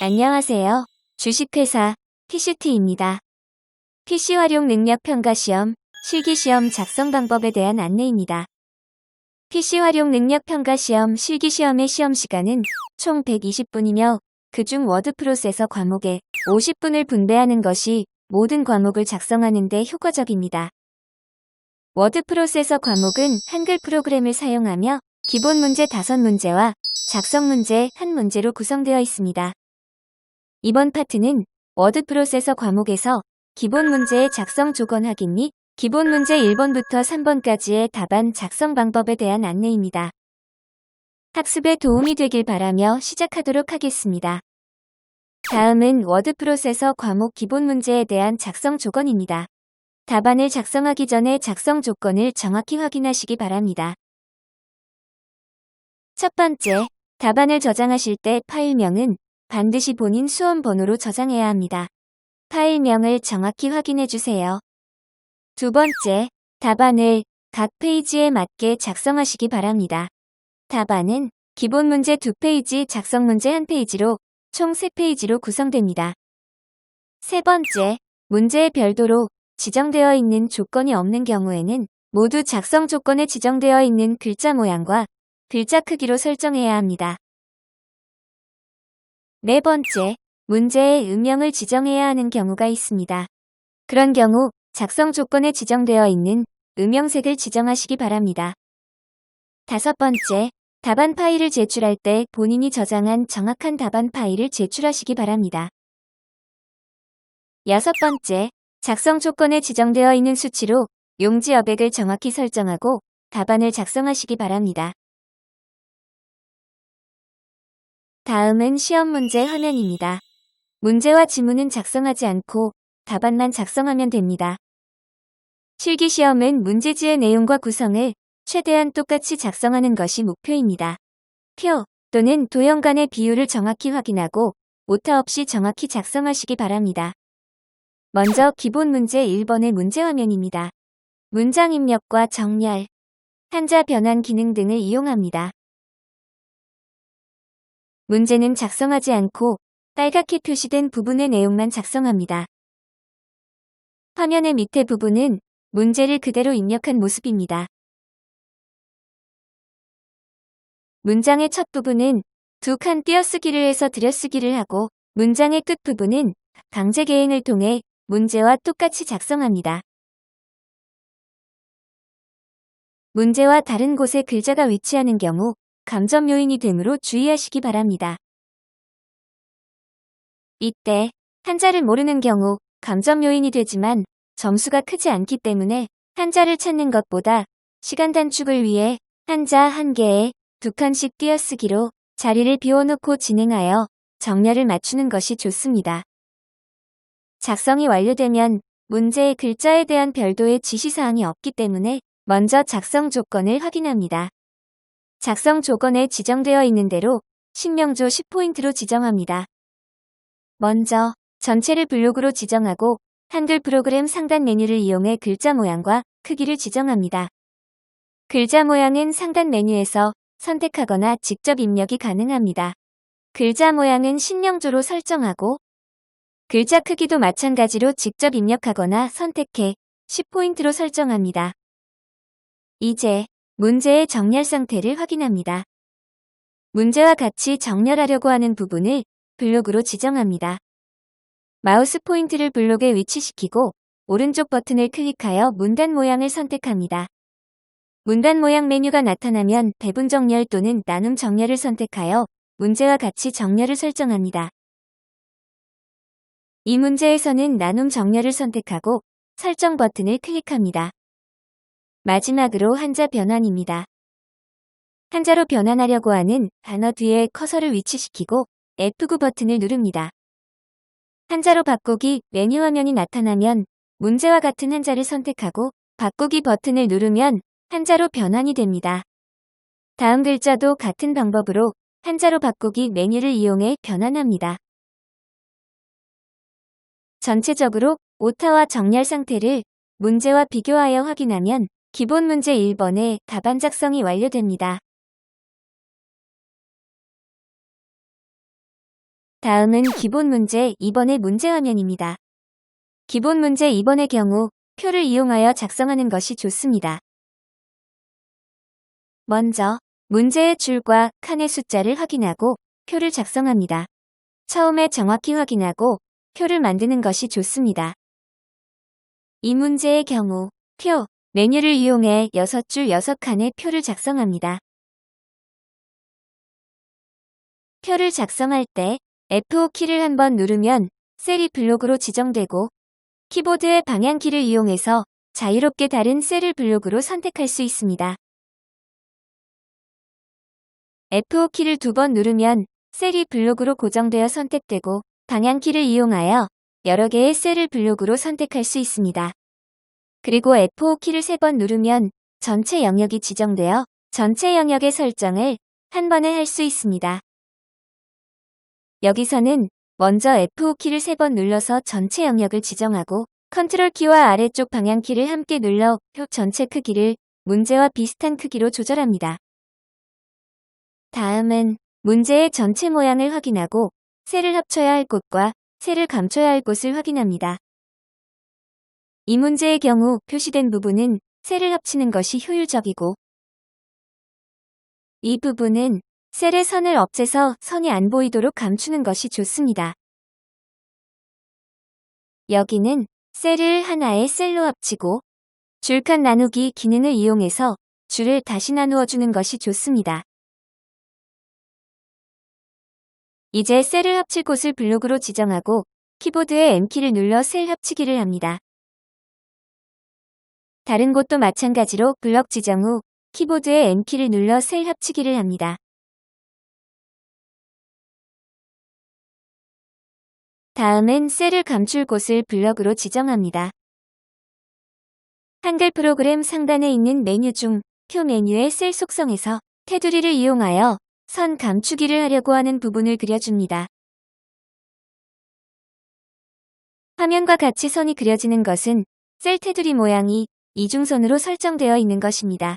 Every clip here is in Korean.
안녕하세요. 주식회사 PCT입니다. PC 활용 능력 평가 시험, 실기시험 작성 방법에 대한 안내입니다. PC 활용 능력 평가 시험, 실기시험의 시험 시간은 총 120분이며 그중 워드 프로세서 과목에 50분을 분배하는 것이 모든 과목을 작성하는 데 효과적입니다. 워드 프로세서 과목은 한글 프로그램을 사용하며 기본 문제 5문제와 작성 문제 1문제로 구성되어 있습니다. 이번 파트는 워드 프로세서 과목에서 기본 문제의 작성 조건 확인 및 기본 문제 1번부터 3번까지의 답안 작성 방법에 대한 안내입니다. 학습에 도움이 되길 바라며 시작하도록 하겠습니다. 다음은 워드 프로세서 과목 기본 문제에 대한 작성 조건입니다. 답안을 작성하기 전에 작성 조건을 정확히 확인하시기 바랍니다. 첫 번째, 답안을 저장하실 때 파일명은 반드시 본인 수험 번호로 저장해야 합니다. 파일명을 정확히 확인해 주세요. 두 번째, 답안을 각 페이지에 맞게 작성하시기 바랍니다. 답안은 기본 문제 2페이지, 작성 문제 1페이지로 총 3페이지로 구성됩니다. 세 번째, 문제에 별도로 지정되어 있는 조건이 없는 경우에는 모두 작성 조건에 지정되어 있는 글자 모양과 글자 크기로 설정해야 합니다. 네 번째, 문제에 음영을 지정해야 하는 경우가 있습니다. 그런 경우 작성 조건에 지정되어 있는 음영색을 지정하시기 바랍니다. 다섯 번째, 답안 파일을 제출할 때 본인이 저장한 정확한 답안 파일을 제출하시기 바랍니다. 여섯 번째, 작성 조건에 지정되어 있는 수치로 용지 여백을 정확히 설정하고 답안을 작성하시기 바랍니다. 다음은 시험 문제 화면입니다. 문제와 지문은 작성하지 않고 답안만 작성하면 됩니다. 실기시험은 문제지의 내용과 구성을 최대한 똑같이 작성하는 것이 목표입니다. 표 또는 도형 간의 비율을 정확히 확인하고 오타 없이 정확히 작성하시기 바랍니다. 먼저 기본 문제 1번의 문제 화면입니다. 문장 입력과 정렬, 한자 변환 기능 등을 이용합니다. 문제는 작성하지 않고 빨갛게 표시된 부분의 내용만 작성합니다. 화면의 밑에 부분은 문제를 그대로 입력한 모습입니다. 문장의 첫 부분은 2칸 띄어쓰기를 해서 들여쓰기를 하고 문장의 끝 부분은 강제 개행을 통해 문제와 똑같이 작성합니다. 문제와 다른 곳에 글자가 위치하는 경우 감점 요인이 되므로 주의하시기 바랍니다. 이때 한자를 모르는 경우 감점 요인이 되지만 점수가 크지 않기 때문에 한자를 찾는 것보다 시간 단축을 위해 한자 1개에 2칸씩 띄어쓰기로 자리를 비워놓고 진행하여 정렬을 맞추는 것이 좋습니다. 작성이 완료되면 문제의 글자에 대한 별도의 지시사항이 없기 때문에 먼저 작성 조건을 확인합니다. 작성 조건에 지정되어 있는 대로 신명조 10포인트로 지정합니다. 먼저 전체를 블록으로 지정하고 한글 프로그램 상단 메뉴를 이용해 글자 모양과 크기를 지정합니다. 글자 모양은 상단 메뉴에서 선택하거나 직접 입력이 가능합니다. 글자 모양은 신명조로 설정하고 글자 크기도 마찬가지로 직접 입력하거나 선택해 10포인트로 설정합니다. 이제 문제의 정렬 상태를 확인합니다. 문제와 같이 정렬하려고 하는 부분을 블록으로 지정합니다. 마우스 포인트를 블록에 위치시키고 오른쪽 버튼을 클릭하여 문단 모양을 선택합니다. 문단 모양 메뉴가 나타나면 배분 정렬 또는 나눔 정렬을 선택하여 문제와 같이 정렬을 설정합니다. 이 문제에서는 나눔 정렬을 선택하고 설정 버튼을 클릭합니다. 마지막으로 한자 변환입니다. 한자로 변환하려고 하는 단어 뒤에 커서를 위치시키고 F9 버튼을 누릅니다. 한자로 바꾸기 메뉴 화면이 나타나면 문제와 같은 한자를 선택하고 바꾸기 버튼을 누르면 한자로 변환이 됩니다. 다음 글자도 같은 방법으로 한자로 바꾸기 메뉴를 이용해 변환합니다. 전체적으로 오타와 정렬 상태를 문제와 비교하여 확인하면 기본 문제 1번의 답안 작성이 완료됩니다. 다음은 기본 문제 2번의 문제 화면입니다. 기본 문제 2번의 경우 표를 이용하여 작성하는 것이 좋습니다. 먼저 문제의 줄과 칸의 숫자를 확인하고 표를 작성합니다. 처음에 정확히 확인하고 표를 만드는 것이 좋습니다. 이 문제의 경우 표, 메뉴를 이용해 6줄 6칸의 표를 작성합니다. 표를 작성할 때 F5키를 한번 누르면 셀이 블록으로 지정되고 키보드의 방향키를 이용해서 자유롭게 다른 셀을 블록으로 선택할 수 있습니다. F5키를 2번 누르면 셀이 블록으로 고정되어 선택되고 방향키를 이용하여 여러 개의 셀을 블록으로 선택할 수 있습니다. 그리고 F5키를 3번 누르면 전체 영역이 지정되어 전체 영역의 설정을 한 번에 할 수 있습니다. 여기서는 먼저 F5키를 3번 눌러서 전체 영역을 지정하고 컨트롤키와 아래쪽 방향키를 함께 눌러 표 전체 크기를 문제와 비슷한 크기로 조절합니다. 다음은 문제의 전체 모양을 확인하고 셀을 합쳐야 할 곳과 셀을 감춰야 할 곳을 확인합니다. 이 문제의 경우 표시된 부분은 셀을 합치는 것이 효율적이고 이 부분은 셀의 선을 없애서 선이 안 보이도록 감추는 것이 좋습니다. 여기는 셀을 하나의 셀로 합치고 줄칸 나누기 기능을 이용해서 줄을 다시 나누어 주는 것이 좋습니다. 이제 셀을 합칠 곳을 블록으로 지정하고 키보드의 M키를 눌러 셀 합치기를 합니다. 다른 곳도 마찬가지로 블럭 지정 후 키보드의 M키를 눌러 셀 합치기를 합니다. 다음은 셀을 감출 곳을 블럭으로 지정합니다. 한글 프로그램 상단에 있는 메뉴 중 표 메뉴의 셀 속성에서 테두리를 이용하여 선 감추기를 하려고 하는 부분을 그려줍니다. 화면과 같이 선이 그려지는 것은 셀 테두리 모양이 이중선으로 설정되어 있는 것입니다.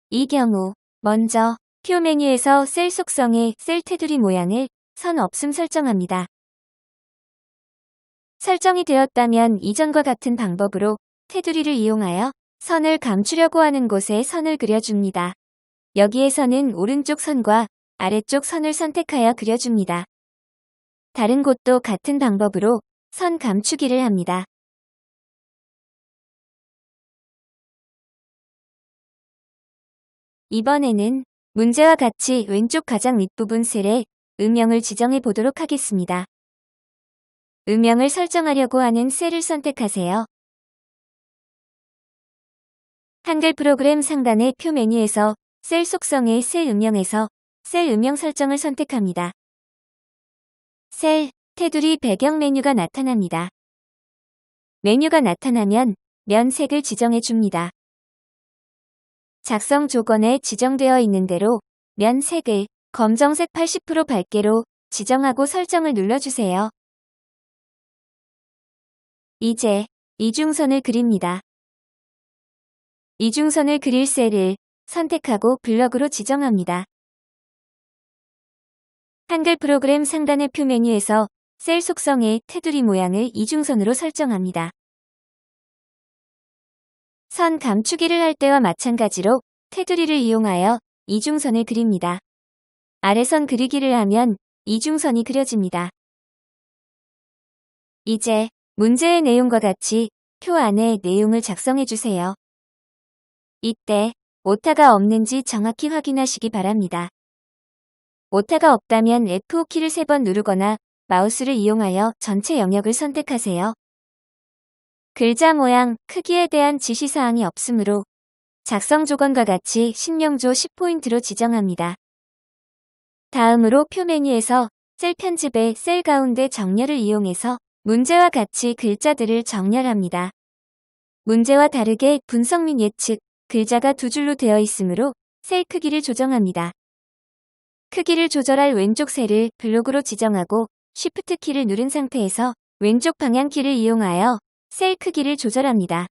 이 경우 먼저 표 메뉴에서 셀 속성의 셀 테두리 모양을 선 없음 설정합니다. 설정이 되었다면 이전과 같은 방법으로 테두리를 이용하여 선을 감추려고 하는 곳에 선을 그려줍니다. 여기에서는 오른쪽 선과 아래쪽 선을 선택하여 그려줍니다. 다른 곳도 같은 방법으로 선 감추기를 합니다. 이번에는 문제와 같이 왼쪽 가장 윗부분 셀에 음영을 지정해 보도록 하겠습니다. 음영을 설정하려고 하는 셀을 선택하세요. 한글 프로그램 상단의 표 메뉴에서 셀 속성의 셀 음영에서 셀 음영 설정을 선택합니다. 셀, 테두리 배경 메뉴가 나타납니다. 메뉴가 나타나면 면색을 지정해 줍니다. 작성 조건에 지정되어 있는 대로 면색을 검정색 80% 밝게로 지정하고 설정을 눌러주세요. 이제 이중선을 그립니다. 이중선을 그릴 셀을 선택하고 블럭으로 지정합니다. 한글 프로그램 상단의 표 메뉴에서 셀 속성의 테두리 모양을 이중선으로 설정합니다. 선 감추기를 할 때와 마찬가지로 테두리를 이용하여 이중선을 그립니다. 아래선 그리기를 하면 이중선이 그려집니다. 이제 문제의 내용과 같이 표 안에 내용을 작성해 주세요. 이때 오타가 없는지 정확히 확인하시기 바랍니다. 오타가 없다면 F5키를 3번 누르거나 마우스를 이용하여 전체 영역을 선택하세요. 글자 모양, 크기에 대한 지시사항이 없으므로 작성 조건과 같이 신명조 10포인트로 지정합니다. 다음으로 표 메뉴에서 셀 편집의 셀 가운데 정렬을 이용해서 문제와 같이 글자들을 정렬합니다. 문제와 다르게 분석 및 예측, 글자가 2줄로 되어 있으므로 셀 크기를 조정합니다. 크기를 조절할 왼쪽 셀을 블록으로 지정하고 Shift 키를 누른 상태에서 왼쪽 방향키를 이용하여 셀 크기를 조절합니다.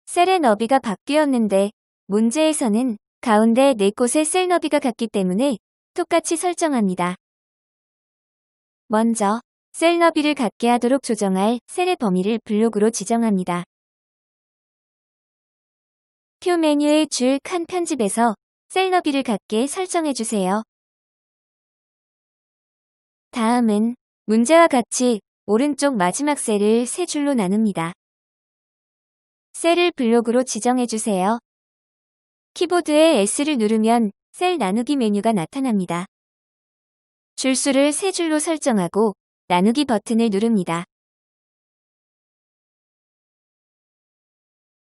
셀의 너비가 바뀌었는데 문제에서는 가운데 4곳의 셀 너비가 같기 때문에 똑같이 설정합니다. 먼저 셀 너비를 같게 하도록 조정할 셀의 범위를 블록으로 지정합니다. 표 메뉴의 줄 칸 편집에서 셀 너비를 같게 설정해주세요. 다음은 문제와 같이 오른쪽 마지막 셀을 세 줄로 나눕니다. 셀을 블록으로 지정해주세요. 키보드에 S를 누르면 셀 나누기 메뉴가 나타납니다. 줄수를 세 줄로 설정하고 나누기 버튼을 누릅니다.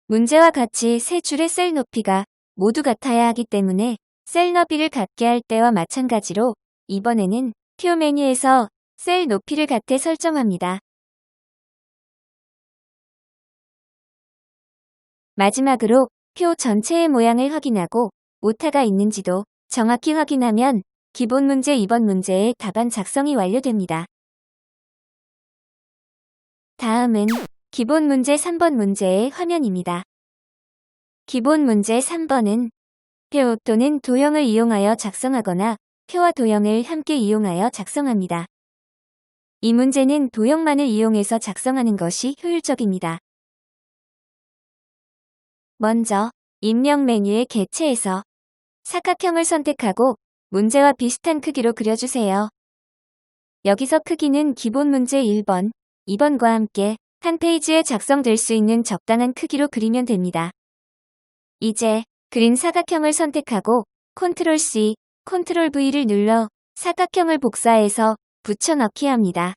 문제와 같이 세 줄의 셀 높이가 모두 같아야 하기 때문에 셀 너비를 같게 할 때와 마찬가지로 이번에는 표 메뉴에서 셀 높이를 같게 설정합니다. 마지막으로 표 전체의 모양을 확인하고 오타가 있는지도 정확히 확인하면 기본 문제 2번 문제의 답안 작성이 완료됩니다. 다음은 기본 문제 3번 문제의 화면입니다. 기본 문제 3번은 표 또는 도형을 이용하여 작성하거나 표와 도형을 함께 이용하여 작성합니다. 이 문제는 도형만을 이용해서 작성하는 것이 효율적입니다. 먼저 입력 메뉴의 개체에서 사각형을 선택하고 문제와 비슷한 크기로 그려주세요. 여기서 크기는 기본 문제 1번, 2번과 함께 한 페이지에 작성될 수 있는 적당한 크기로 그리면 됩니다. 이제 그린 사각형을 선택하고 Ctrl C, Ctrl V를 눌러 사각형을 복사해서 붙여넣기 합니다.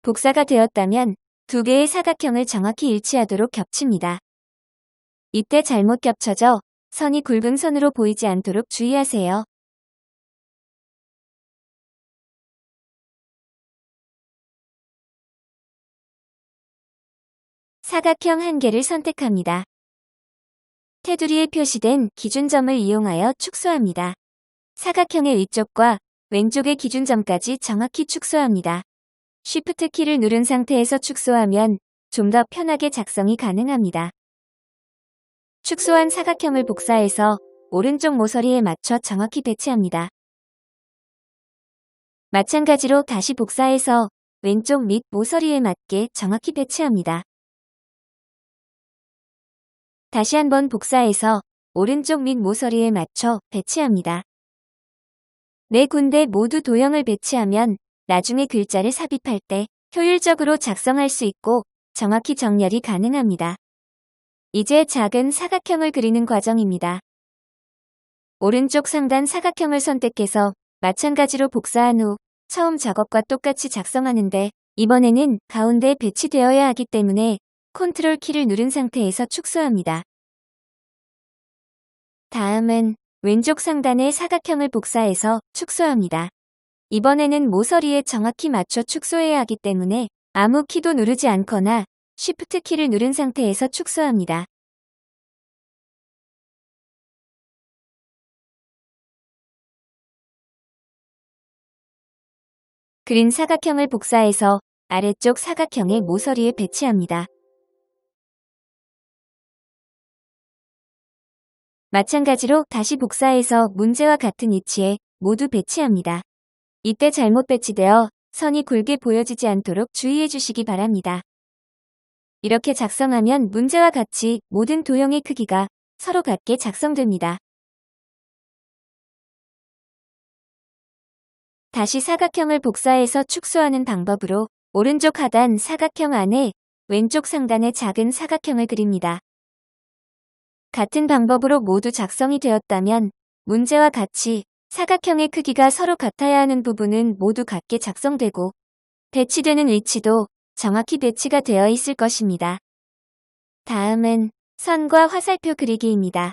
복사가 되었다면 두 개의 사각형을 정확히 일치하도록 겹칩니다. 이때 잘못 겹쳐져 선이 굵은 선으로 보이지 않도록 주의하세요. 사각형 한 개를 선택합니다. 테두리에 표시된 기준점을 이용하여 축소합니다. 사각형의 위쪽과 왼쪽의 기준점까지 정확히 축소합니다. Shift 키를 누른 상태에서 축소하면 좀 더 편하게 작성이 가능합니다. 축소한 사각형을 복사해서 오른쪽 모서리에 맞춰 정확히 배치합니다. 마찬가지로 다시 복사해서 왼쪽 밑 모서리에 맞게 정확히 배치합니다. 다시 한번 복사해서 오른쪽 밑 모서리에 맞춰 배치합니다. 네 군데 모두 도형을 배치하면 나중에 글자를 삽입할 때 효율적으로 작성할 수 있고 정확히 정렬이 가능합니다. 이제 작은 사각형을 그리는 과정입니다. 오른쪽 상단 사각형을 선택해서 마찬가지로 복사한 후 처음 작업과 똑같이 작성하는데 이번에는 가운데에 배치되어야 하기 때문에 컨트롤 키를 누른 상태에서 축소합니다. 다음은 왼쪽 상단의 사각형을 복사해서 축소합니다. 이번에는 모서리에 정확히 맞춰 축소해야 하기 때문에 아무 키도 누르지 않거나 Shift 키를 누른 상태에서 축소합니다. 그린 사각형을 복사해서 아래쪽 사각형의 모서리에 배치합니다. 마찬가지로 다시 복사해서 문제와 같은 위치에 모두 배치합니다. 이때 잘못 배치되어 선이 굵게 보여지지 않도록 주의해 주시기 바랍니다. 이렇게 작성하면 문제와 같이 모든 도형의 크기가 서로 같게 작성됩니다. 다시 사각형을 복사해서 축소하는 방법으로 오른쪽 하단 사각형 안에 왼쪽 상단의 작은 사각형을 그립니다. 같은 방법으로 모두 작성이 되었다면 문제와 같이 사각형의 크기가 서로 같아야 하는 부분은 모두 같게 작성되고 배치되는 위치도 정확히 배치가 되어 있을 것입니다. 다음은 선과 화살표 그리기입니다.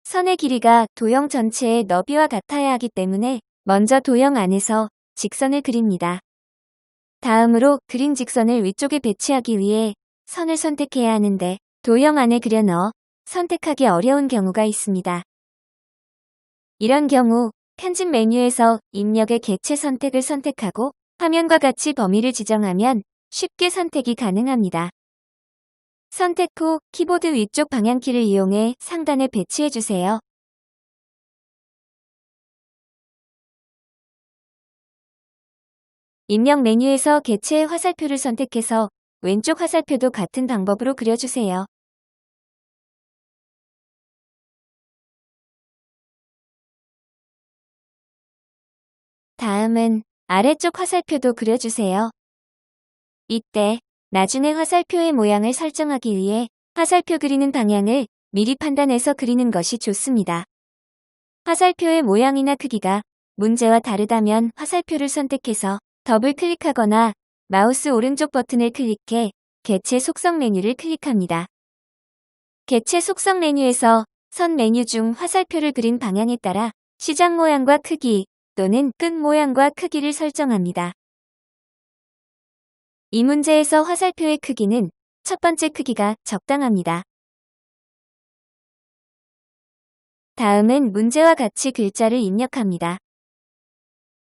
선의 길이가 도형 전체의 너비와 같아야 하기 때문에 먼저 도형 안에서 직선을 그립니다. 다음으로 그린 직선을 위쪽에 배치하기 위해 선을 선택해야 하는데 도형 안에 그려 넣어 선택하기 어려운 경우가 있습니다. 이런 경우 편집 메뉴에서 입력의 개체 선택을 선택하고 화면과 같이 범위를 지정하면 쉽게 선택이 가능합니다. 선택 후 키보드 위쪽 방향키를 이용해 상단에 배치해주세요. 입력 메뉴에서 개체의 화살표를 선택해서 왼쪽 화살표도 같은 방법으로 그려주세요. 다음은 아래쪽 화살표도 그려주세요. 이때 나중에 화살표의 모양을 설정하기 위해 화살표 그리는 방향을 미리 판단해서 그리는 것이 좋습니다. 화살표의 모양이나 크기가 문제와 다르다면 화살표를 선택해서 더블 클릭하거나 마우스 오른쪽 버튼을 클릭해 개체 속성 메뉴를 클릭합니다. 개체 속성 메뉴에서 선 메뉴 중 화살표를 그린 방향에 따라 시작 모양과 크기 또는 끝 모양과 크기를 설정합니다. 이 문제에서 화살표의 크기는 첫 번째 크기가 적당합니다. 다음은 문제와 같이 글자를 입력합니다.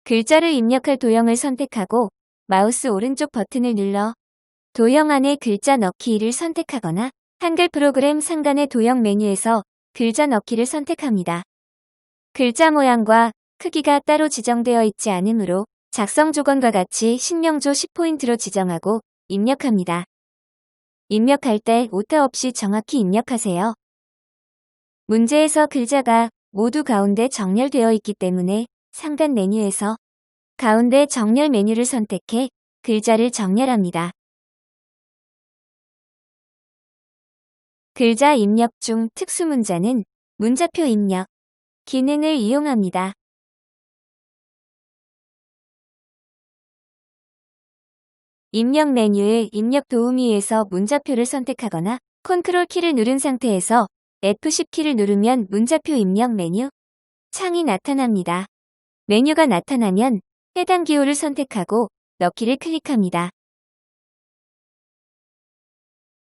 글자를 입력할 도형을 선택하고 마우스 오른쪽 버튼을 눌러 도형 안에 글자 넣기를 선택하거나 한글 프로그램 상단의 도형 메뉴에서 글자 넣기를 선택합니다. 글자 모양과 크기가 따로 지정되어 있지 않으므로 작성 조건과 같이 신명조 10포인트로 지정하고 입력합니다. 입력할 때 오타 없이 정확히 입력하세요. 문제에서 글자가 모두 가운데 정렬되어 있기 때문에 상단 메뉴에서 가운데 정렬 메뉴를 선택해 글자를 정렬합니다. 글자 입력 중 특수 문자는 문자표 입력 기능을 이용합니다. 입력 메뉴의 입력 도우미에서 문자표를 선택하거나 컨트롤 키를 누른 상태에서 F10 키를 누르면 문자표 입력 메뉴 창이 나타납니다. 메뉴가 나타나면 해당 기호를 선택하고 넣기를 클릭합니다.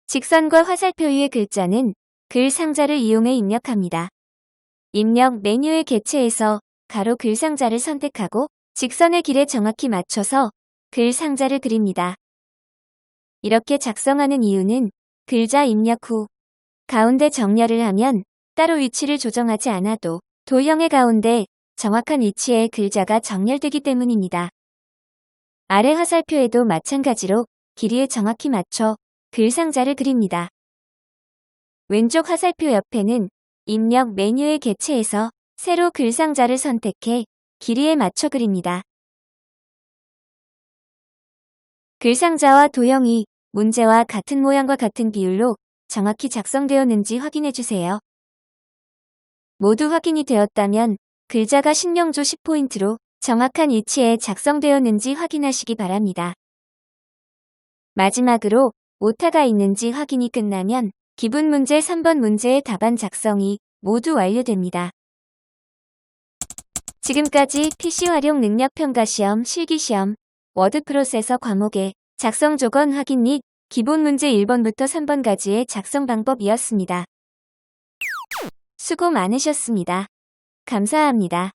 직선과 화살표 위의 글자는 글 상자를 이용해 입력합니다. 입력 메뉴의 개체에서 가로 글 상자를 선택하고 직선의 길에 정확히 맞춰서 글 상자를 그립니다. 이렇게 작성하는 이유는 글자 입력 후 가운데 정렬을 하면 따로 위치를 조정하지 않아도 도형의 가운데 정확한 위치에 글자가 정렬되기 때문입니다. 아래 화살표에도 마찬가지로 길이에 정확히 맞춰 글 상자를 그립니다. 왼쪽 화살표 옆에는 입력 메뉴의 개체에서 세로 글 상자를 선택해 길이에 맞춰 그립니다. 글 상자와 도형이 문제와 같은 모양과 같은 비율로 정확히 작성되었는지 확인해 주세요. 모두 확인이 되었다면 글자가 신명조 10포인트로 정확한 위치에 작성되었는지 확인하시기 바랍니다. 마지막으로 오타가 있는지 확인이 끝나면 기본 문제 3번 문제의 답안 작성이 모두 완료됩니다. 지금까지 PC 활용 능력 평가 시험 실기시험 워드 프로세서 과목의 작성 조건 확인 및 기본 문제 1번부터 3번까지의 작성 방법이었습니다. 수고 많으셨습니다. 감사합니다.